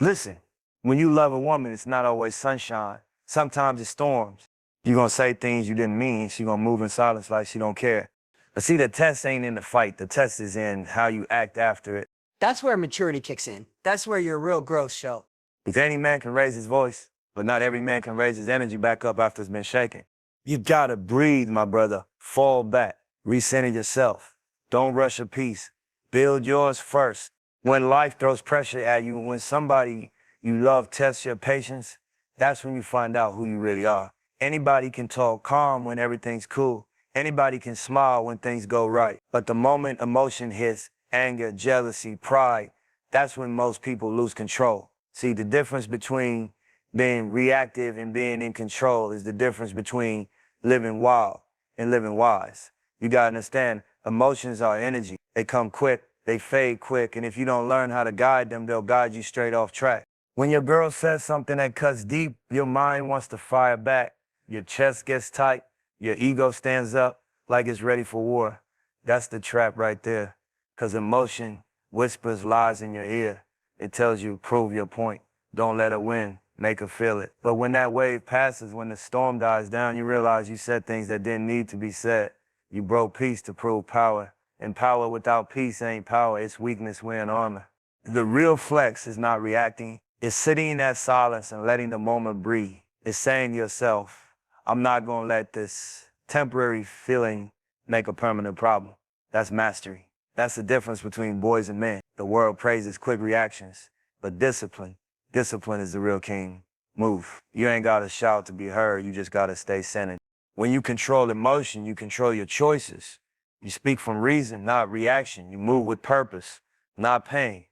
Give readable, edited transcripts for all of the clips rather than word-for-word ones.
Listen, when you love a woman, it's not always sunshine. Sometimes it's storms. You're gonna say things you didn't mean. She gonna move in silence like she don't care. But see, the test ain't in the fight. The test is in how you act after it. That's where maturity kicks in. That's where your real growth show. Because any man can raise his voice, but not every man can raise his energy back up after it's been shaken. You gotta breathe, my brother. Fall back. Recenter yourself. Don't rush a piece. Build yours first. When life throws pressure at you, when somebody you love tests your patience, that's when you find out who you really are. Anybody can talk calm when everything's cool. Anybody can smile when things go right. But the moment emotion hits, anger, jealousy, pride, that's when most people lose control. See, the difference between being reactive and being in control is the difference between living wild and living wise. You gotta understand, emotions are energy. They come quick, they fade quick, and if you don't learn how to guide them, they'll guide you straight off track. When your girl says something that cuts deep, your mind wants to fire back. Your chest gets tight, your ego stands up like it's ready for war. That's the trap right there. 'Cause emotion whispers lies in your ear. It tells you, prove your point. Don't let her win. Make her feel it. But when that wave passes, when the storm dies down, you realize you said things that didn't need to be said. You broke peace to prove power. And power without peace ain't power. It's weakness wearing armor. The real flex is not reacting. It's sitting in that silence and letting the moment breathe. It's saying to yourself, I'm not going to let this temporary feeling make a permanent problem. That's mastery. That's the difference between boys and men. The world praises quick reactions, but discipline is the real king. Move. You ain't got to shout to be heard. You just got to stay centered. When you control emotion, you control your choices. You speak from reason, not reaction. You move with purpose, not pain.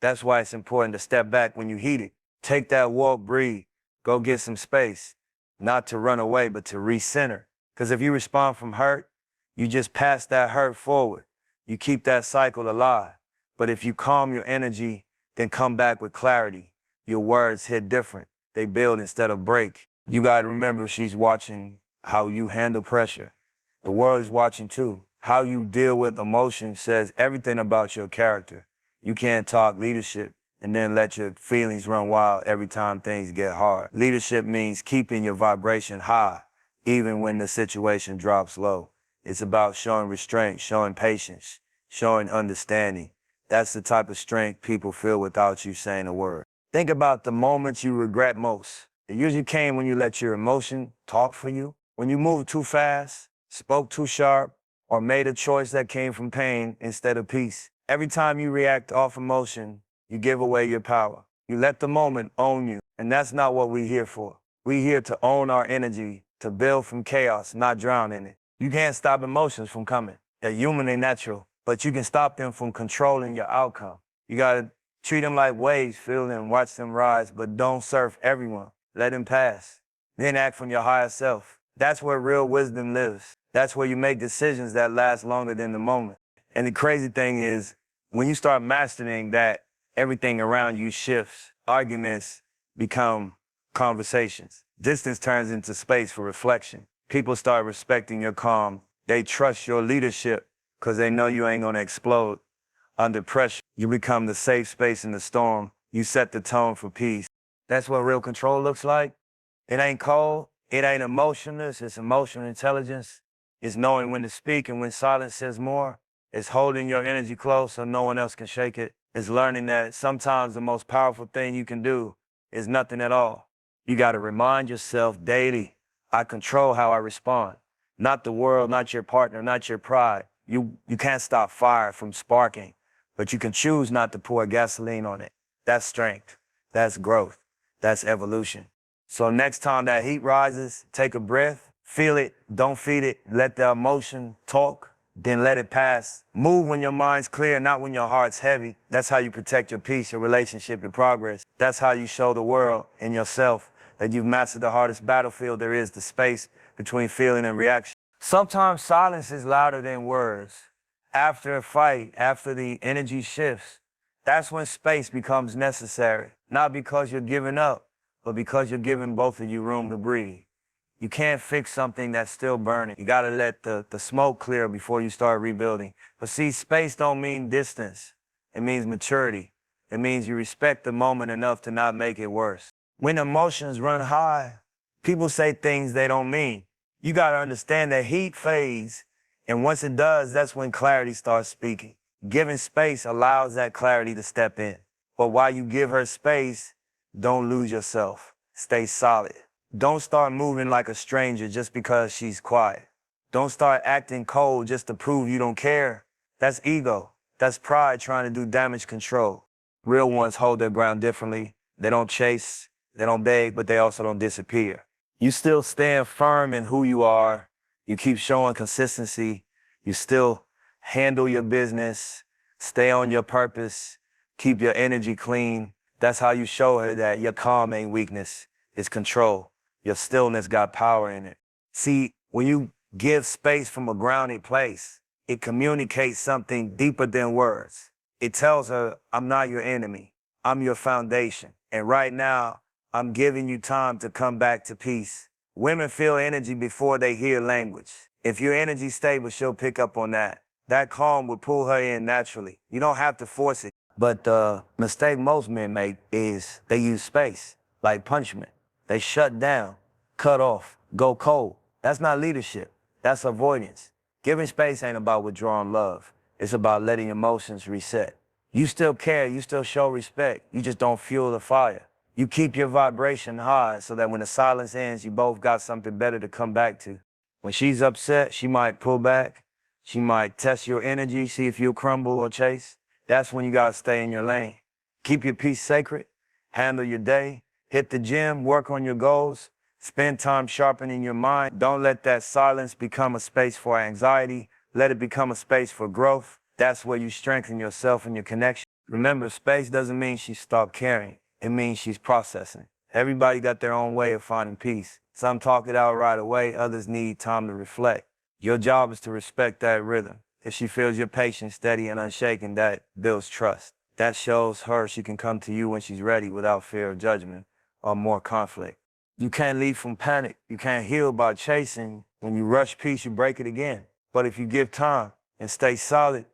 That's why it's important to step back when you heat it. Take that walk, breathe. Go get some space. Not to run away, but to recenter. Because if you respond from hurt, you just pass that hurt forward. You keep that cycle alive. But if you calm your energy, then come back with clarity. Your words hit different. They build instead of break. You gotta remember she's watching how you handle pressure. The world is watching too. How you deal with emotion says everything about your character. You can't talk leadership and then let your feelings run wild every time things get hard. Leadership means keeping your vibration high, even when the situation drops low. It's about showing restraint, showing patience, showing understanding. That's the type of strength people feel without you saying a word. Think about the moments you regret most. It usually came when you let your emotion talk for you. When you moved too fast, spoke too sharp, or made a choice that came from pain instead of peace. Every time you react off emotion, you give away your power. You let the moment own you, and that's not what we're here for. We're here to own our energy, to build from chaos, not drown in it. You can't stop emotions from coming. They're human and natural, but you can stop them from controlling your outcome. You gotta treat them like waves, feel them, watch them rise, but don't surf everyone. Let them pass. Then act from your higher self. That's where real wisdom lives. That's where you make decisions that last longer than the moment. And the crazy thing is, when you start mastering that, everything around you shifts. Arguments become conversations. Distance turns into space for reflection. People start respecting your calm. They trust your leadership because they know you ain't gonna explode under pressure. You become the safe space in the storm. You set the tone for peace. That's what real control looks like. It ain't cold. It ain't emotionless. It's emotional intelligence. It's knowing when to speak and when silence says more. It's holding your energy close so no one else can shake it. It's learning that sometimes the most powerful thing you can do is nothing at all. You got to remind yourself daily, I control how I respond. Not the world, not your partner, not your pride. You can't stop fire from sparking, but you can choose not to pour gasoline on it. That's strength. That's growth. That's evolution. So next time that heat rises, take a breath, feel it, don't feed it, let the emotion talk, then let it pass. Move when your mind's clear, not when your heart's heavy. That's how you protect your peace, your relationship, your progress. That's how you show the world and yourself that you've mastered the hardest battlefield there is, the space between feeling and reaction. Sometimes silence is louder than words. After a fight, after the energy shifts, that's when space becomes necessary. Not because you're giving up, but because you're giving both of you room to breathe. You can't fix something that's still burning. You gotta let the smoke clear before you start rebuilding. But see, space don't mean distance. It means maturity. It means you respect the moment enough to not make it worse. When emotions run high, people say things they don't mean. You gotta understand that heat fades, and once it does, that's when clarity starts speaking. Giving space allows that clarity to step in. But while you give her space, don't lose yourself. Stay solid. Don't start moving like a stranger just because she's quiet. Don't start acting cold just to prove you don't care. That's ego. That's pride trying to do damage control. Real ones hold their ground differently. They don't chase, they don't beg, but they also don't disappear. You still stand firm in who you are. You keep showing consistency. You still handle your business, stay on your purpose, keep your energy clean. That's how you show her that your calm ain't weakness, it's control. Your stillness got power in it. See, when you give space from a grounded place, it communicates something deeper than words. It tells her, I'm not your enemy, I'm your foundation. And right now, I'm giving you time to come back to peace. Women feel energy before they hear language. If your energy's stable, she'll pick up on that. That calm will pull her in naturally. You don't have to force it. But the mistake most men make is they use space, like punishment. They shut down, cut off, go cold. That's not leadership. That's avoidance. Giving space ain't about withdrawing love. It's about letting emotions reset. You still care, you still show respect. You just don't fuel the fire. You keep your vibration high so that when the silence ends, you both got something better to come back to. When she's upset, she might pull back. She might test your energy, see if you'll crumble or chase. That's when you gotta stay in your lane. Keep your peace sacred, handle your day, hit the gym, work on your goals, spend time sharpening your mind. Don't let that silence become a space for anxiety. Let it become a space for growth. That's where you strengthen yourself and your connection. Remember, space doesn't mean she stopped caring. It means she's processing. Everybody got their own way of finding peace. Some talk it out right away, others need time to reflect. Your job is to respect that rhythm. If she feels you're patient, steady, and unshaken, that builds trust. That shows her she can come to you when she's ready without fear of judgment or more conflict. You can't lead from panic. You can't heal by chasing. When you rush peace, you break it again. But if you give time and stay solid,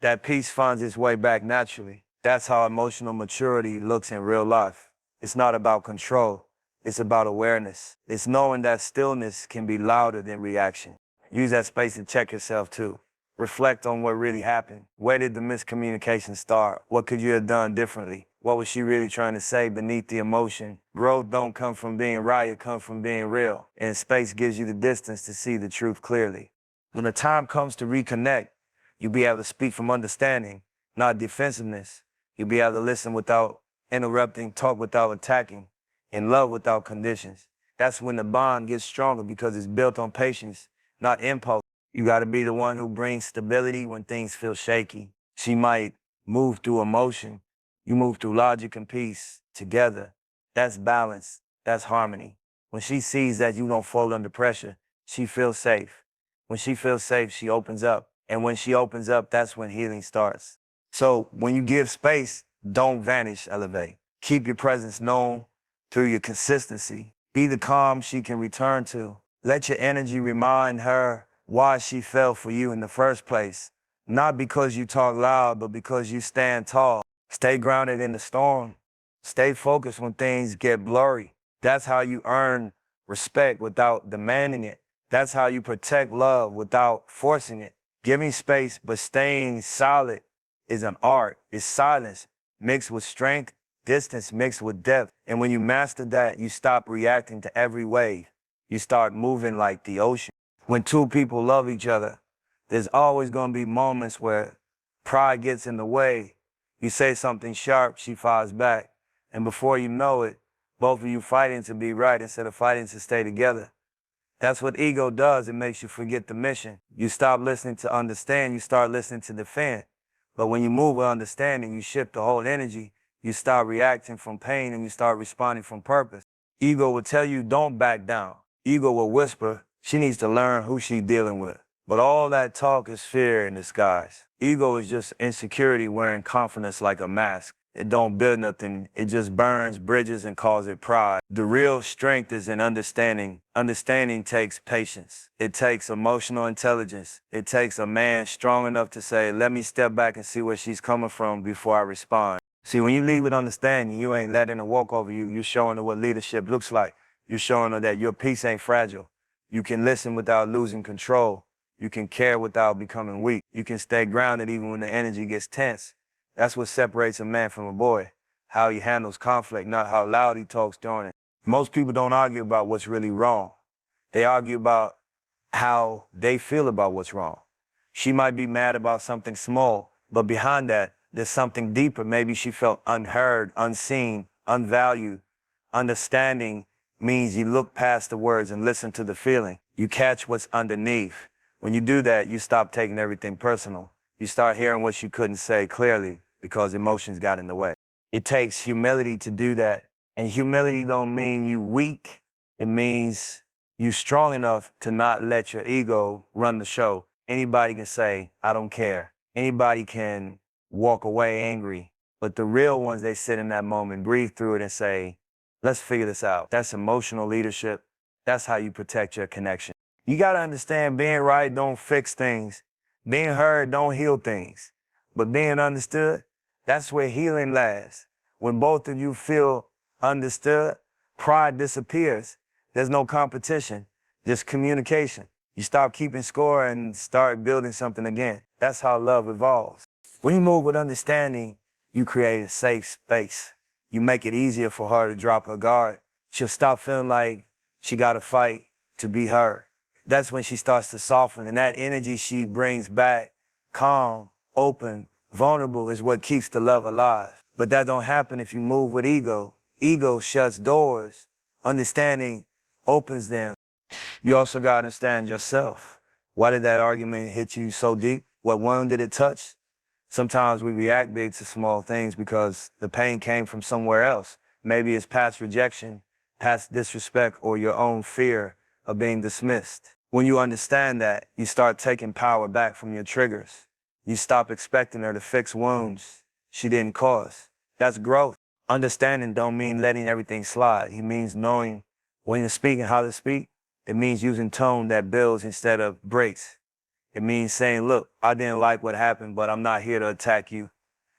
that peace finds its way back naturally. That's how emotional maturity looks in real life. It's not about control. It's about awareness. It's knowing that stillness can be louder than reaction. Use that space to check yourself too. Reflect on what really happened. Where did the miscommunication start? What could you have done differently? What was she really trying to say beneath the emotion? Growth don't come from being right, it comes from being real. And space gives you the distance to see the truth clearly. When the time comes to reconnect, you'll be able to speak from understanding, not defensiveness. You'll be able to listen without interrupting, talk without attacking, and love without conditions. That's when the bond gets stronger because it's built on patience, not impulse. You got to be the one who brings stability when things feel shaky. She might move through emotion. You move through logic and peace together. That's balance. That's harmony. When she sees that you don't fold under pressure, she feels safe. When she feels safe, she opens up. And when she opens up, that's when healing starts. So when you give space, don't vanish, elevate. Keep your presence known through your consistency. Be the calm she can return to. Let your energy remind her why she fell for you in the first place. Not because you talk loud, but because you stand tall. Stay grounded in the storm. Stay focused when things get blurry. That's how you earn respect without demanding it. That's how you protect love without forcing it. Giving space but staying solid is an art. It's silence mixed with strength, distance mixed with depth. And when you master that, you stop reacting to every wave. You start moving like the ocean. When two people love each other, there's always going to be moments where pride gets in the way. You say something sharp, she fires back. And before you know it, both of you fighting to be right instead of fighting to stay together. That's what ego does. It makes you forget the mission. You stop listening to understand, you start listening to defend. But when you move with understanding, you shift the whole energy. You start reacting from pain and you start responding from purpose. Ego will tell you don't back down. Ego will whisper, she needs to learn who she's dealing with. But all that talk is fear in disguise. Ego is just insecurity wearing confidence like a mask. It don't build nothing. It just burns bridges and calls it pride. The real strength is in understanding. Understanding takes patience. It takes emotional intelligence. It takes a man strong enough to say, let me step back and see where she's coming from before I respond. See, when you lead with understanding, you ain't letting her walk over you. You're showing her what leadership looks like. You're showing her that your peace ain't fragile. You can listen without losing control. You can care without becoming weak. You can stay grounded even when the energy gets tense. That's what separates a man from a boy, how he handles conflict, not how loud he talks during it. Most people don't argue about what's really wrong. They argue about how they feel about what's wrong. She might be mad about something small, but behind that, there's something deeper. Maybe she felt unheard, unseen, unvalued. Understanding means you look past the words and listen to the feeling. You catch what's underneath. When you do that, you stop taking everything personal. You start hearing what you couldn't say clearly because emotions got in the way. It takes humility to do that. And humility don't mean you weak. It means you strong enough to not let your ego run the show. Anybody can say, I don't care. Anybody can walk away angry. But the real ones, they sit in that moment, breathe through it and say, let's figure this out. That's emotional leadership. That's how you protect your connection. You got to understand being right don't fix things. Being heard don't heal things. But being understood, that's where healing lies. When both of you feel understood, pride disappears. There's no competition, just communication. You stop keeping score and start building something again. That's how love evolves. When you move with understanding, you create a safe space. You make it easier for her to drop her guard. She'll stop feeling like she got to fight to be her. That's when she starts to soften, and that energy she brings back, calm, open, vulnerable, is what keeps the love alive. But that don't happen if you move with ego. Ego shuts doors. Understanding opens them. You also got to understand yourself. Why did that argument hit you so deep? What wound did it touch? Sometimes we react big to small things because the pain came from somewhere else. Maybe it's past rejection, past disrespect, or your own fear of being dismissed. When you understand that, you start taking power back from your triggers. You stop expecting her to fix wounds she didn't cause. That's growth. Understanding don't mean letting everything slide. It means knowing when to speak and how to speak. It means using tone that builds instead of breaks. It means saying, look, I didn't like what happened, but I'm not here to attack you.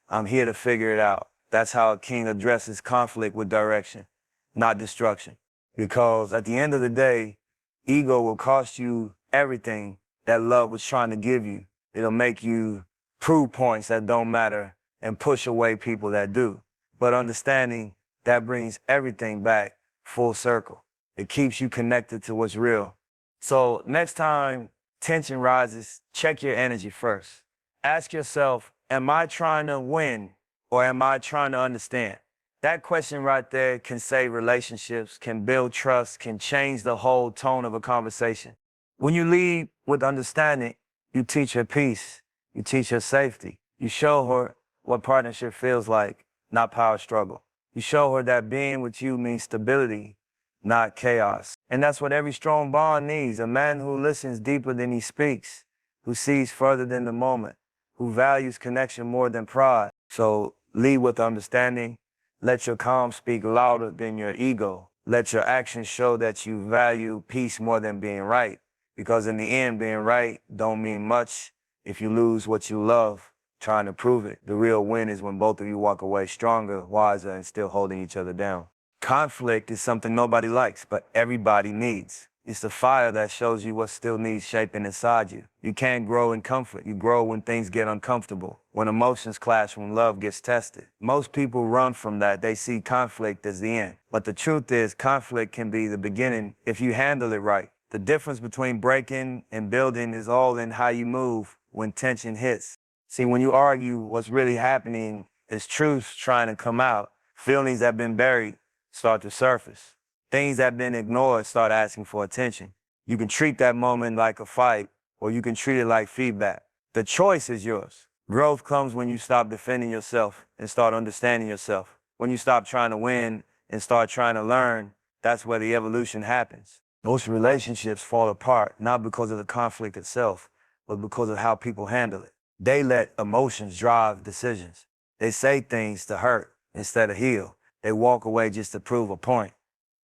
I'm here to figure it out. That's how a king addresses conflict with direction, not destruction. Because at the end of the day, ego will cost you everything that love was trying to give you. It'll make you prove points that don't matter and push away people that do. But understanding, that brings everything back full circle. It keeps you connected to what's real. So next time tension rises, check your energy first. Ask yourself, am I trying to win or am I trying to understand? That question right there can save relationships, can build trust, can change the whole tone of a conversation. When you lead with understanding, you teach her peace, you teach her safety. You show her what partnership feels like, not power struggle. You show her that being with you means stability, not chaos. And that's what every strong bond needs, a man who listens deeper than he speaks, who sees further than the moment, who values connection more than pride. So lead with understanding. Let your calm speak louder than your ego. Let your actions show that you value peace more than being right. Because in the end, being right don't mean much if you lose what you love trying to prove it. The real win is when both of you walk away stronger, wiser, and still holding each other down. Conflict is something nobody likes, but everybody needs. It's the fire that shows you what still needs shaping inside you. You can't grow in comfort. You grow when things get uncomfortable, when emotions clash, when love gets tested. Most people run from that. They see conflict as the end. But the truth is, conflict can be the beginning if you handle it right. The difference between breaking and building is all in how you move when tension hits. See, when you argue, what's really happening is truth trying to come out. Feelings that have been buried start to surface. Things that have been ignored start asking for attention. You can treat that moment like a fight, or you can treat it like feedback. The choice is yours. Growth comes when you stop defending yourself and start understanding yourself. When you stop trying to win and start trying to learn, that's where the evolution happens. Most relationships fall apart, not because of the conflict itself, but because of how people handle it. They let emotions drive decisions. They say things to hurt instead of heal. They walk away just to prove a point,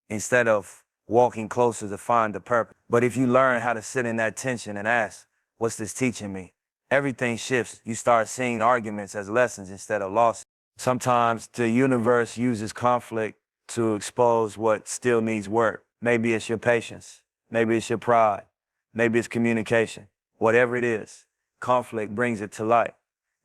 instead of walking closer to find the purpose. But if you learn how to sit in that tension and ask, what's this teaching me? Everything shifts. You start seeing arguments as lessons instead of losses. Sometimes the universe uses conflict to expose what still needs work. Maybe it's your patience. Maybe it's your pride. Maybe it's communication. Whatever it is, conflict brings it to light.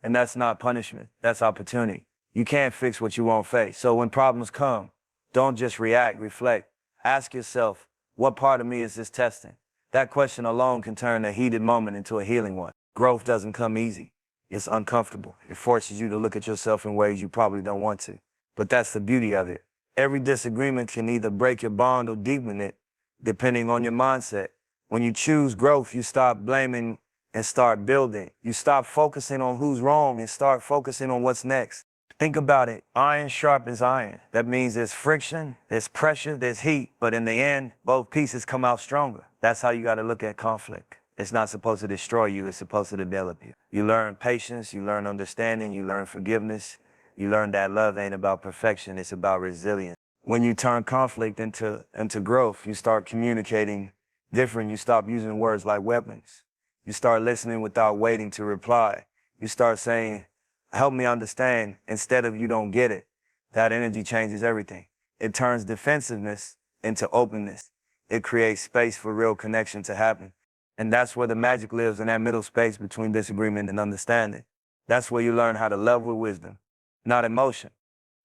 And that's not punishment. That's opportunity. You can't fix what you won't face. So when problems come, don't just react, reflect. Ask yourself, what part of me is this testing? That question alone can turn a heated moment into a healing one. Growth doesn't come easy. It's uncomfortable. It forces you to look at yourself in ways you probably don't want to. But that's the beauty of it. Every disagreement can either break your bond or deepen it, depending on your mindset. When you choose growth, you stop blaming and start building. You stop focusing on who's wrong and start focusing on what's next. Think about it. Iron sharpens iron. That means there's friction, there's pressure, there's heat, but in the end, both pieces come out stronger. That's how you got to look at conflict. It's not supposed to destroy you, it's supposed to develop you. You learn patience, you learn understanding, you learn forgiveness, you learn that love ain't about perfection, it's about resilience. When you turn conflict into growth, you start communicating different. You stop using words like weapons. You start listening without waiting to reply. You start saying, help me understand, instead of you don't get it. That energy changes everything. It turns defensiveness into openness. It creates space for real connection to happen. And that's where the magic lives, in that middle space between disagreement and understanding. That's where you learn how to love with wisdom, not emotion.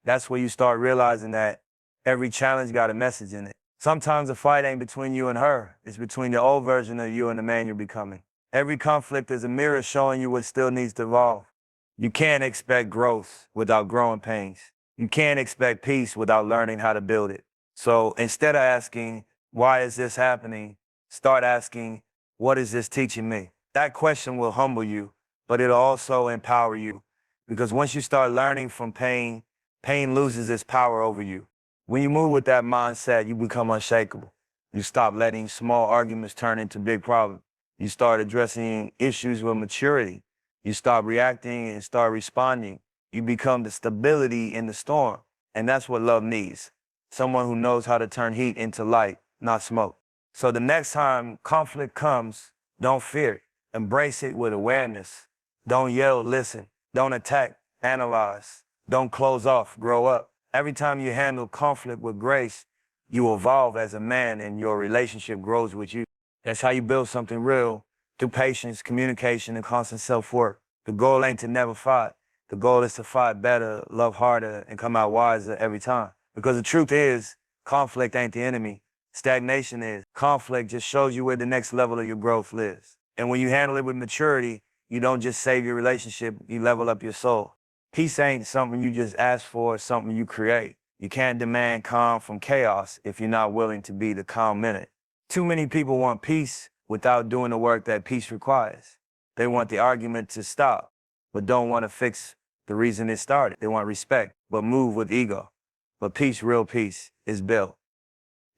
That's where you start realizing that every challenge got a message in it. Sometimes the fight ain't between you and her. It's between the old version of you and the man you're becoming. Every conflict is a mirror showing you what still needs to evolve. You can't expect growth without growing pains. You can't expect peace without learning how to build it. So instead of asking, why is this happening? Start asking, what is this teaching me? That question will humble you, but it'll also empower you. Because once you start learning from pain, pain loses its power over you. When you move with that mindset, you become unshakable. You stop letting small arguments turn into big problems. You start addressing issues with maturity. You stop reacting and start responding. You become the stability in the storm. And that's what love needs. Someone who knows how to turn heat into light, not smoke. So the next time conflict comes, don't fear it. Embrace it with awareness. Don't yell, listen. Don't attack, analyze. Don't close off, grow up. Every time you handle conflict with grace, you evolve as a man and your relationship grows with you. That's how you build something real, through patience, communication, and constant self-work. The goal ain't to never fight. The goal is to fight better, love harder, and come out wiser every time. Because the truth is, conflict ain't the enemy. Stagnation is. Conflict just shows you where the next level of your growth lives. And when you handle it with maturity, you don't just save your relationship, you level up your soul. Peace ain't something you just ask for, it's something you create. You can't demand calm from chaos if you're not willing to be the calm in it. Too many people want peace without doing the work that peace requires. They want the argument to stop, but don't want to fix the reason it started. They want respect, but move with ego. But peace, real peace, is built.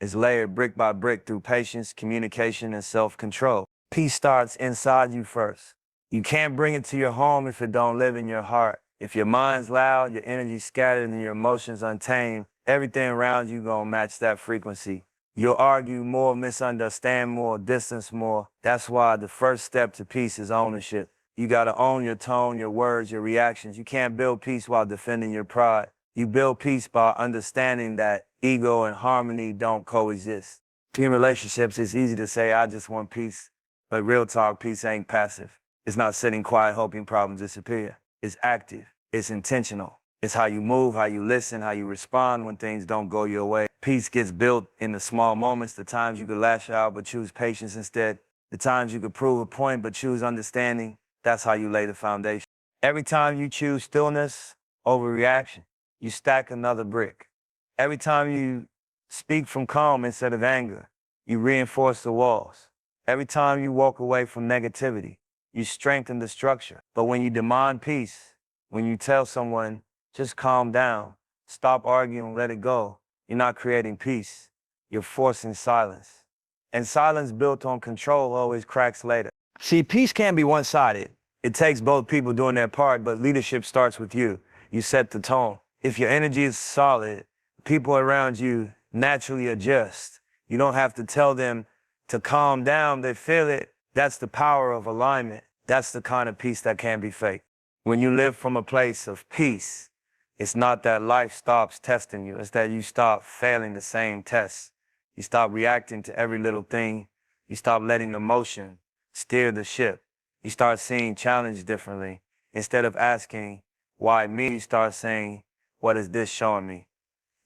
It's layered brick by brick through patience, communication, and self-control. Peace starts inside you first. You can't bring it to your home if it don't live in your heart. If your mind's loud, your energy's scattered, and your emotions untamed, everything around you gonna match that frequency. You'll argue more, misunderstand more, distance more. That's why the first step to peace is ownership. You gotta own your tone, your words, your reactions. You can't build peace while defending your pride. You build peace by understanding that ego and harmony don't coexist. In relationships, it's easy to say, I just want peace. But real talk, peace ain't passive. It's not sitting quiet hoping problems disappear. It's active. It's intentional. It's how you move, how you listen, how you respond when things don't go your way. Peace gets built in the small moments, the times you could lash out but choose patience instead. The times you could prove a point but choose understanding. That's how you lay the foundation. Every time you choose stillness over reaction, you stack another brick. Every time you speak from calm instead of anger, you reinforce the walls. Every time you walk away from negativity, you strengthen the structure. But when you demand peace, when you tell someone, just calm down, stop arguing, let it go, you're not creating peace. You're forcing silence. And silence built on control always cracks later. See, peace can't be one-sided. It takes both people doing their part, but leadership starts with you. You set the tone. If your energy is solid, people around you naturally adjust. You don't have to tell them to calm down, they feel it. That's the power of alignment. That's the kind of peace that can't be faked. When you live from a place of peace, It's not that life stops testing you. It's that you stop failing the same tests. You stop reacting to every little thing. You stop letting emotion steer the ship. You start seeing challenge differently. Instead of asking, why me, you start saying, what is this showing me?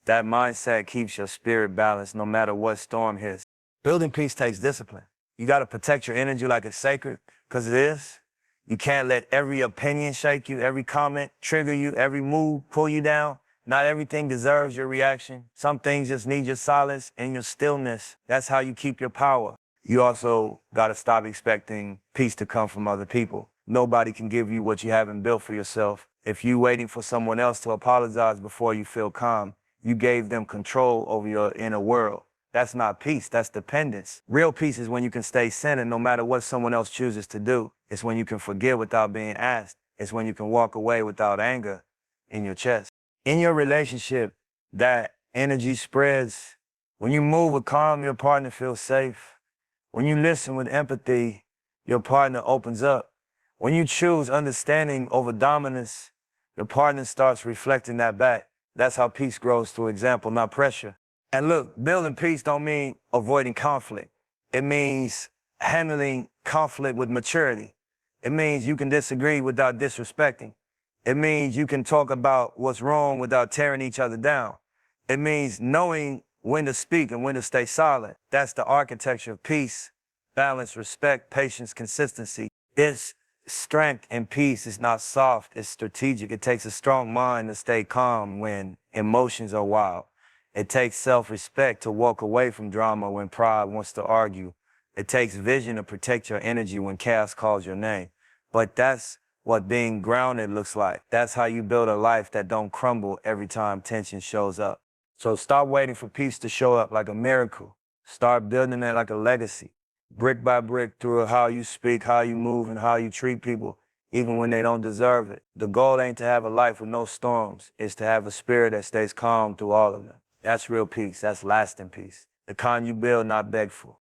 That mindset keeps your spirit balanced no matter what storm hits. Building peace takes discipline. You got to protect your energy like it's sacred, because it is. You can't let every opinion shake you, every comment trigger you, every move pull you down. Not everything deserves your reaction. Some things just need your silence and your stillness. That's how you keep your power. You also got to stop expecting peace to come from other people. Nobody can give you what you haven't built for yourself. If you're waiting for someone else to apologize before you feel calm, you gave them control over your inner world. That's not peace, that's dependence. Real peace is when you can stay centered no matter what someone else chooses to do. It's when you can forgive without being asked. It's when you can walk away without anger in your chest. In your relationship, that energy spreads. When you move with calm, your partner feels safe. When you listen with empathy, your partner opens up. When you choose understanding over dominance, your partner starts reflecting that back. That's how peace grows through example, not pressure. And look, building peace don't mean avoiding conflict. It means handling conflict with maturity. It means you can disagree without disrespecting. It means you can talk about what's wrong without tearing each other down. It means knowing when to speak and when to stay silent. That's the architecture of peace: balance, respect, patience, consistency. It's strength and peace. Is not soft, it's strategic. It takes a strong mind to stay calm when emotions are wild. It takes self-respect to walk away from drama when pride wants to argue. It takes vision to protect your energy when chaos calls your name. But that's what being grounded looks like. That's how you build a life that don't crumble every time tension shows up. So stop waiting for peace to show up like a miracle. Start building it like a legacy, brick by brick, through how you speak, how you move, and how you treat people, even when they don't deserve it. The goal ain't to have a life with no storms. It's to have a spirit that stays calm through all of them. That's real peace. That's lasting peace. The kind you build, not beg for.